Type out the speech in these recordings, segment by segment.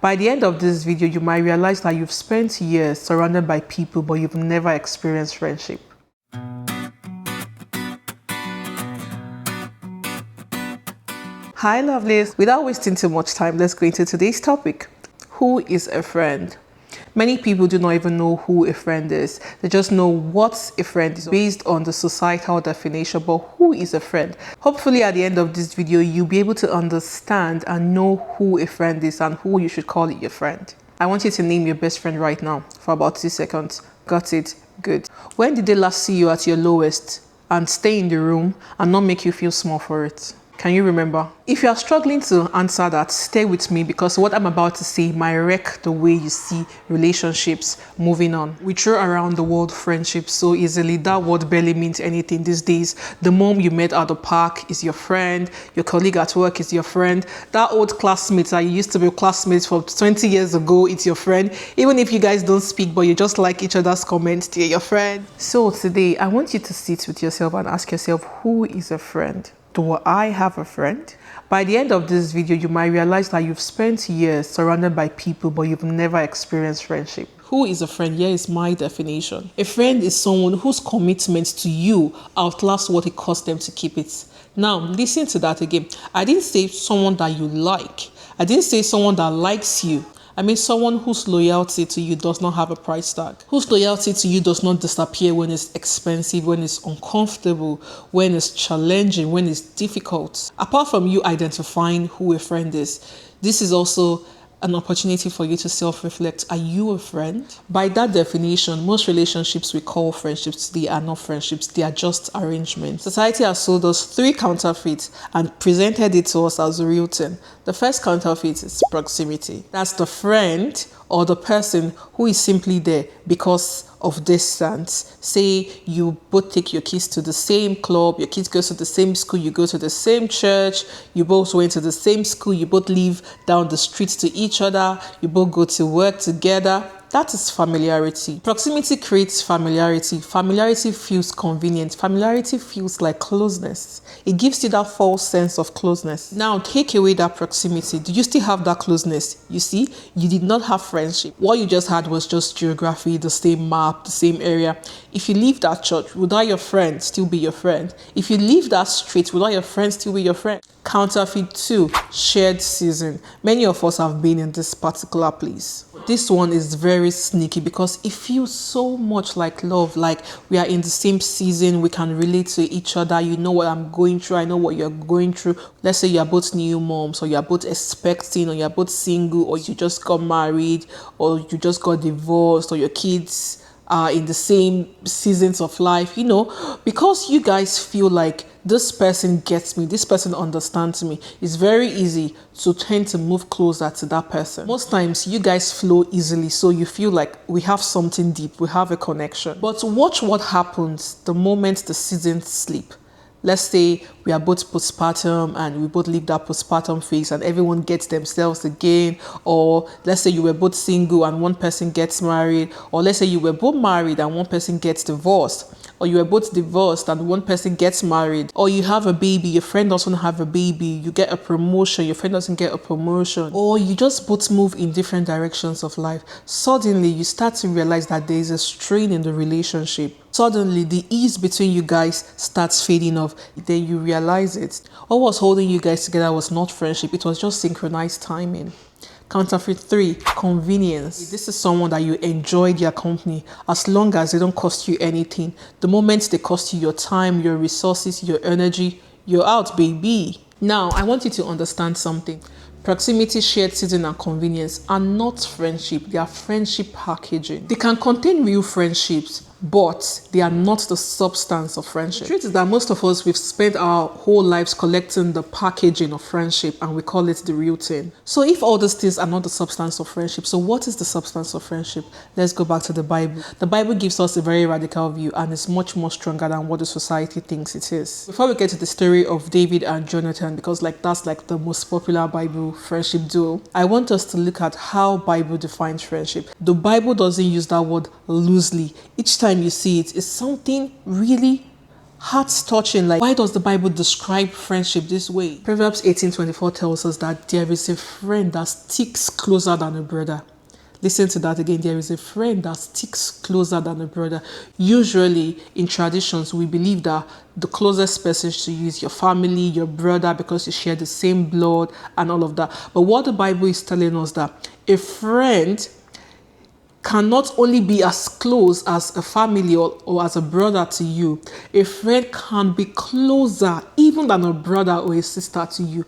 By the end of this video, you might realize that you've spent years surrounded by people, but you've never experienced friendship. Hi lovelies, without wasting too much time, let's go into today's topic. Who is a friend? Many people do not even know who a friend is. They just know what a friend is based on the societal definition, but who is a friend? Hopefully at the end of this video, you'll be able to understand and know who a friend is and who you should call it your friend. I want you to name your best friend right now for about 2 seconds. Got it? Good. When did they last see you at your lowest and stay in the room and not make you feel small for it? Can you remember? If you are struggling to answer that, stay with me because what I'm about to say might wreck the way you see relationships moving on. We throw around the word friendship so easily. That word barely means anything these days. The mom you met at the park is your friend. Your colleague at work is your friend. That old classmate that you used to be classmates for 20 years ago, it's your friend. Even if you guys don't speak, but you just like each other's comments, they're your friend. So today, I want you to sit with yourself and ask yourself, who is a friend? Do I have a friend? By the end of this video, you might realize that you've spent years surrounded by people, but you've never experienced friendship. Who is a friend? Here is my definition. A friend is someone whose commitment to you outlasts what it costs them to keep it. Now, listen to that again. I didn't say someone that you like. I didn't say someone that likes you. I mean someone whose loyalty to you does not have a price tag. Whose loyalty to you does not disappear when it's expensive, when it's uncomfortable, when it's challenging, when it's difficult. Apart from you identifying who a friend is, this is also an opportunity for you to self-reflect. Are you a friend? By that definition, most relationships we call friendships, they are not friendships. They are just arrangements. Society has sold us 3 counterfeits and presented it to us as a real thing. The first counterfeit is proximity. That's the friend or the person who is simply there because of distance. Say you both take your kids to the same club, your kids go to the same school, you go to the same church, you both went to the same school, you both live down the street to each other, you both go to work together. That is familiarity. Proximity creates familiarity. Familiarity feels convenient. Familiarity feels like closeness. It gives you that false sense of closeness. Now, take away that proximity. Do you still have that closeness? You see, you did not have friendship. What you just had was just geography, the same map, the same area. If you leave that church, would that your friend still be your friend? If you leave that street, would that your friend still be your friend? Counterfeit 2, shared season. Many of us have been in this particular place. This one is very sneaky because it feels so much like love, like we are in the same season, we can relate to each other. You know what I'm going through, I know what you're going through. Let's say you're both new moms, or you're both expecting, or you're both single, or you just got married, or you just got divorced, or your kids are in the same seasons of life, because you guys feel like this person gets me, this person understands me. It's very easy to tend to move closer to that person. Most times you guys flow easily, so you feel like we have something deep, we have a connection. But watch what happens the moment the seasons slip. Let's say we are both postpartum and we both leave that postpartum phase and everyone gets themselves again. Or let's say you were both single and one person gets married. Or let's say you were both married and one person gets divorced. Or you were both divorced and one person gets married. Or you have a baby, your friend doesn't have a baby. You get a promotion, your friend doesn't get a promotion. Or you just both move in different directions of life. Suddenly you start to realize that there is a strain in the relationship. Suddenly, the ease between you guys starts fading off. Then you realize it. What was holding you guys together was not friendship. It was just synchronized timing. Counterfeit 3, convenience. This is someone that you enjoy their company as long as they don't cost you anything. The moment they cost you your time, your resources, your energy, you're out, baby. Now, I want you to understand something. Proximity, shared season, and convenience are not friendship. They are friendship packaging. They can contain real friendships, but they are not the substance of friendship. The truth is that most of us, we've spent our whole lives collecting the packaging of friendship and we call it the real thing. So if all these things are not the substance of friendship, so what is the substance of friendship? Let's go back to the Bible. The Bible gives us a very radical view and is much more stronger than what the society thinks it is. Before we get to the story of David and Jonathan, because that's the most popular Bible friendship duo, I want us to look at how Bible defines friendship. The Bible doesn't use that word loosely. Each time you see it, it's something really hearts touching. Like, why does the Bible describe friendship this way? Proverbs 18:24 tells us that there is a friend that sticks closer than a brother. Listen to that again. There is a friend that sticks closer than a brother. Usually in traditions, we believe that the closest person to you is your family, your brother, because you share the same blood and all of that. But what the Bible is telling us, that a friend can not only be as close as a family or as a brother to you, a friend can be closer even than a brother or a sister to you.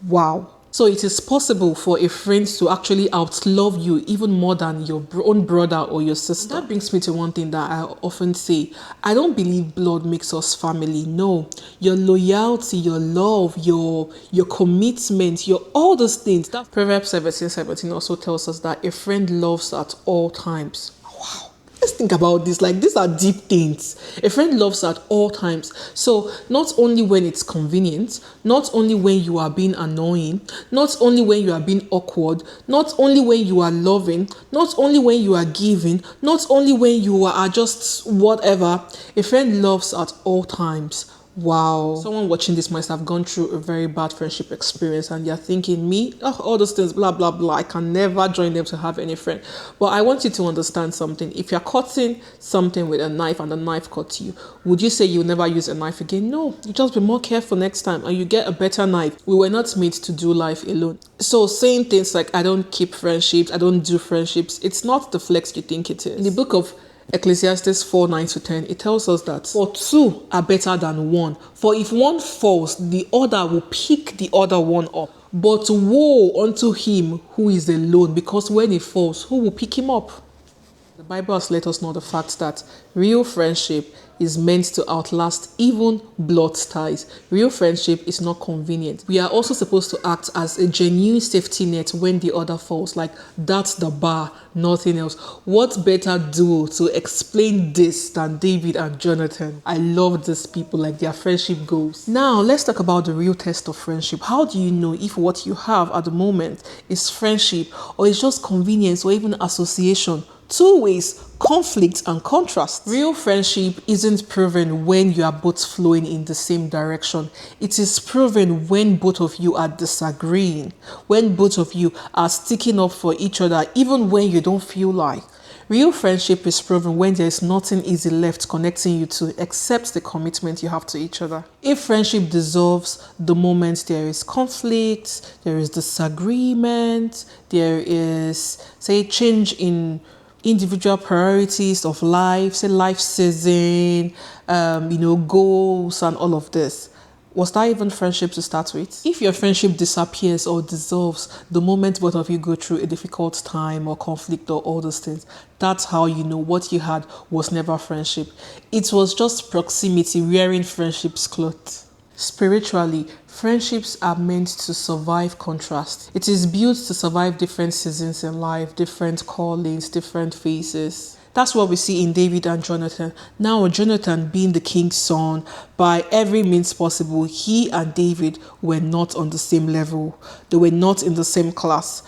Wow. So it is possible for a friend to actually outlove you even more than your own brother or your sister. And that brings me to one thing that I often say. I don't believe blood makes us family. No. Your loyalty, your love, your commitment, your all those things. That Proverbs 17:17 also tells us that a friend loves at all times. Wow. Let's think about this. Like, these are deep things. A friend loves at all times. So not only when it's convenient, not only when you are being annoying, not only when you are being awkward, not only when you are loving, not only when you are giving, not only when you are just whatever, a friend loves at all times. Wow. Someone watching this might have gone through a very bad friendship experience and you're thinking, me, all those things, blah, blah, blah. I can never join them to have any friend. But I want you to understand something. If you're cutting something with a knife and the knife cuts you, would you say you'll never use a knife again? No. You just be more careful next time and you get a better knife. We were not made to do life alone. So saying things like, I don't keep friendships, I don't do friendships, it's not the flex you think it is. In the book of Ecclesiastes 4:9-10, it tells us that for two are better than one. For if one falls, the other will pick the other one up. But woe unto him who is alone, because when he falls, who will pick him up? The Bible has let us know the fact that real friendship is meant to outlast even blood ties. Real friendship is not convenient. We are also supposed to act as a genuine safety net when the other falls. Like, that's the bar, nothing else. What better duo to explain this than David and Jonathan? I love these people, like their friendship goes. Now, let's talk about the real test of friendship. How do you know if what you have at the moment is friendship or it's just convenience or even association? Two ways: conflict and contrast. Real friendship isn't proven when you are both flowing in the same direction. It is proven when both of you are disagreeing, when both of you are sticking up for each other, even when you don't feel like. Real friendship is proven when there is nothing easy left connecting you two except the commitment you have to each other. If friendship dissolves the moment there is conflict, there is disagreement, there is, say, change in individual priorities of life, say life season, goals and all of this. Was that even friendship to start with? If your friendship disappears or dissolves the moment both of you go through a difficult time or conflict or all those things, that's how you know what you had was never friendship. It was just proximity wearing friendship's clothes. Spiritually, friendships are meant to survive contrast. It is built to survive different seasons in life, different callings, different phases. That's what we see in David and Jonathan. Now, Jonathan being the king's son, by every means possible, he and David were not on the same level. They were not in the same class.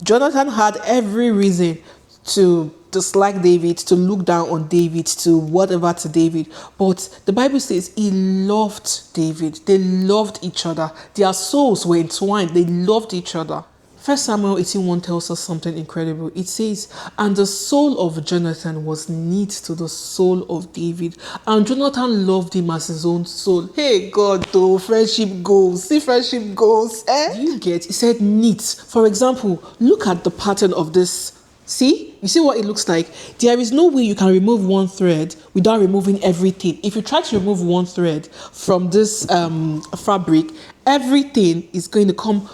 Jonathan had every reason to dislike David, to look down on David, to whatever to David. But the Bible says he loved David. They loved each other. Their souls were entwined. They loved each other. 1 Samuel 18:1 tells us something incredible. It says, and the soul of Jonathan was knit to the soul of David, and Jonathan loved him as his own soul. Hey God, though, friendship goals. See, friendship goals. Do you get? He said knit. For example, look at the pattern of this. See? You see what it looks like? There is no way you can remove one thread without removing everything. If you try to remove one thread from this fabric, everything is going to come,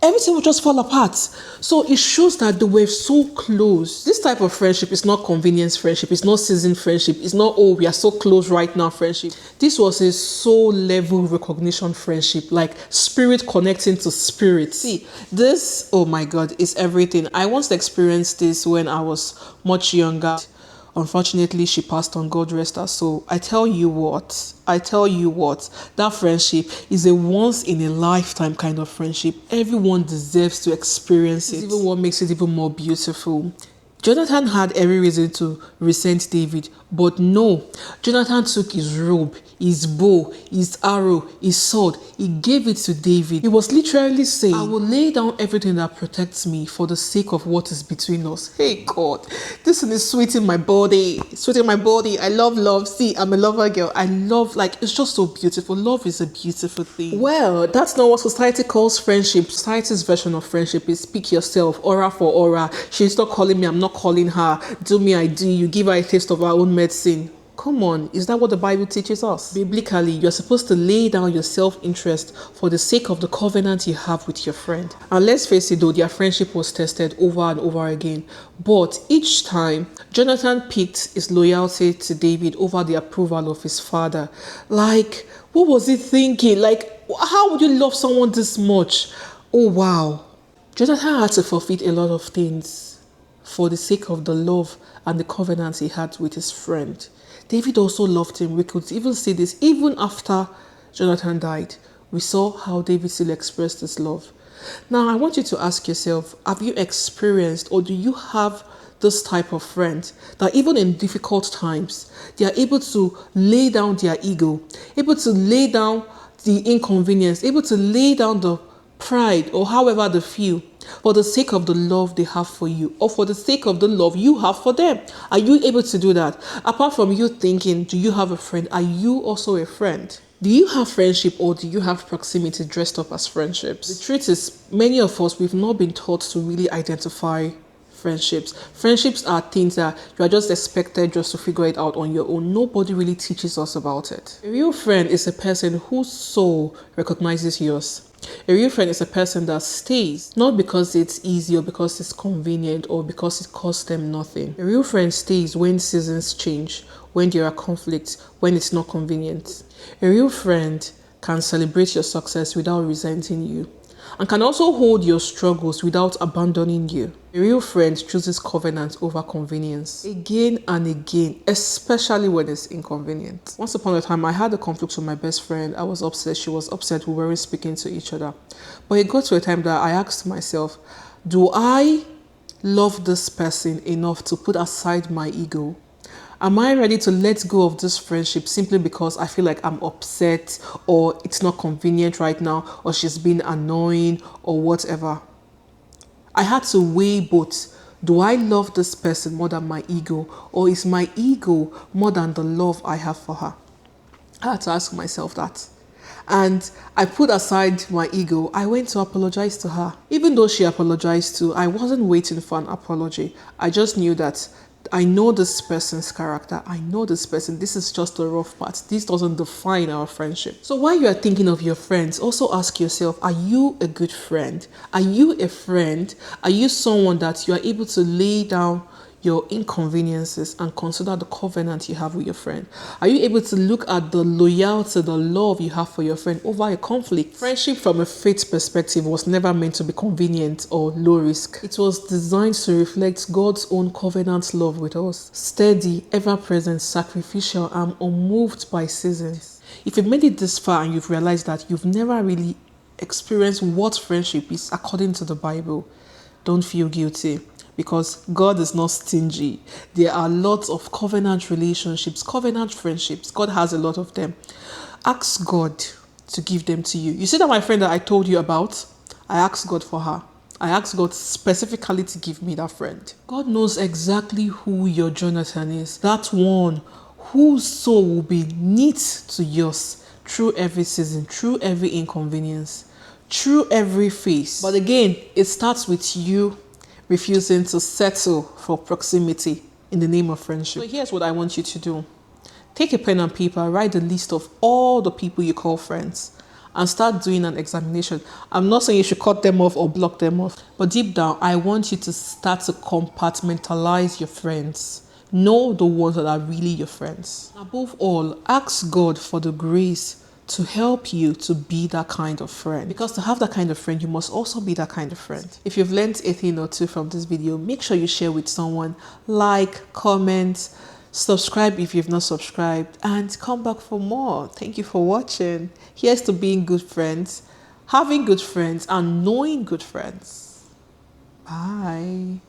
everything will just fall apart. So it shows that they were so close. This type of friendship is not convenience friendship. It's not season friendship. It's not, oh, we are so close right now friendship. This was a soul level recognition friendship, like spirit connecting to spirit. See, this, oh my God, is everything. I once experienced this when I was much younger. Unfortunately, she passed on, God rest her soul. I tell you what, that friendship is a once in a lifetime kind of friendship. Everyone deserves to experience it. It's even what makes it even more beautiful. Jonathan had every reason to resent David, but no. Jonathan took his robe, his bow, his arrow, his sword. He gave it to David. He was literally saying, I will lay down everything that protects me for the sake of what is between us. Hey God, this is sweet in my body. Sweet in my body. I love love. See, I'm a lover girl. I love, like, it's just so beautiful. Love is a beautiful thing. Well, that's not what society calls friendship. Society's version of friendship is speak yourself, aura for aura. She's not calling me, I'm not calling her. Do me, I do. You give her a taste of our own medicine. Come on, is that what the Bible teaches us? Biblically, you're supposed to lay down your self-interest for the sake of the covenant you have with your friend. And let's face it though, their friendship was tested over and over again. But each time, Jonathan picked his loyalty to David over the approval of his father. Like, what was he thinking? Like, how would you love someone this much? Oh wow. Jonathan had to forfeit a lot of things for the sake of the love and the covenant he had with his friend. David also loved him. We could even see this even after Jonathan died. We saw how David still expressed his love. Now, I want you to ask yourself, have you experienced or do you have this type of friend that even in difficult times, they are able to lay down their ego, able to lay down the inconvenience, able to lay down the pride or however they feel for the sake of the love they have for you or for the sake of the love you have for them? Are you able to do that? Apart from you thinking, do you have a friend? Are you also a friend? Do you have friendship or do you have proximity dressed up as friendships? The truth is, many of us, we've not been taught to really identify friendships. Friendships are things that you are just expected just to figure it out on your own. Nobody really teaches us about it. A real friend is a person whose soul recognizes yours. A real friend is a person that stays, not because it's easy or because it's convenient or because it costs them nothing. A real friend stays when seasons change, when there are conflicts, when it's not convenient. A real friend can celebrate your success without resenting you, and can also hold your struggles without abandoning you. A real friend chooses covenant over convenience again and again, especially when it's inconvenient. Once upon a time, I had a conflict with my best friend. I was upset, she was upset, we weren't speaking to each other. But it got to a time that I asked myself, do I love this person enough to put aside my ego? Am I ready to let go of this friendship simply because I feel like I'm upset or it's not convenient right now or she's been annoying or whatever? I had to weigh both. Do I love this person more than my ego, or is my ego more than the love I have for her? I had to ask myself that. And I put aside my ego. I went to apologize to her. Even though she apologized too, I wasn't waiting for an apology. I just knew that I know this person's character. I know this person. This is just the rough part. This doesn't define our friendship. So while you are thinking of your friends, also ask yourself, are you a good friend? Are you a friend? Are you someone that you are able to lay down your inconveniences and consider the covenant you have with your friend? Are you able to look at the loyalty, the love you have for your friend over a conflict? Friendship from a faith perspective was never meant to be convenient or low risk. It was designed to reflect God's own covenant love with us. Steady, ever-present, sacrificial, and unmoved by seasons. If you've made it this far and you've realized that you've never really experienced what friendship is according to the Bible, don't feel guilty. Because God is not stingy. There are lots of covenant relationships, covenant friendships. God has a lot of them. Ask God to give them to you. You see that my friend that I told you about? I asked God for her. I asked God specifically to give me that friend. God knows exactly who your Jonathan is. That one whose soul will be knit to yours through every season, through every inconvenience, through every phase. But again, it starts with you refusing to settle for proximity in the name of friendship. So here's what I want you to do. Take a pen and paper, write the list of all the people you call friends and start doing an examination. I'm not saying you should cut them off or block them off, but deep down, I want you to start to compartmentalize your friends. Know the ones that are really your friends. Above all, ask God for the grace to help you to be that kind of friend. Because to have that kind of friend, you must also be that kind of friend. If you've learned a thing or two from this video, make sure you share with someone, like, comment, subscribe if you've not subscribed, and come back for more. Thank you for watching. Here's to being good friends, having good friends, and knowing good friends. Bye.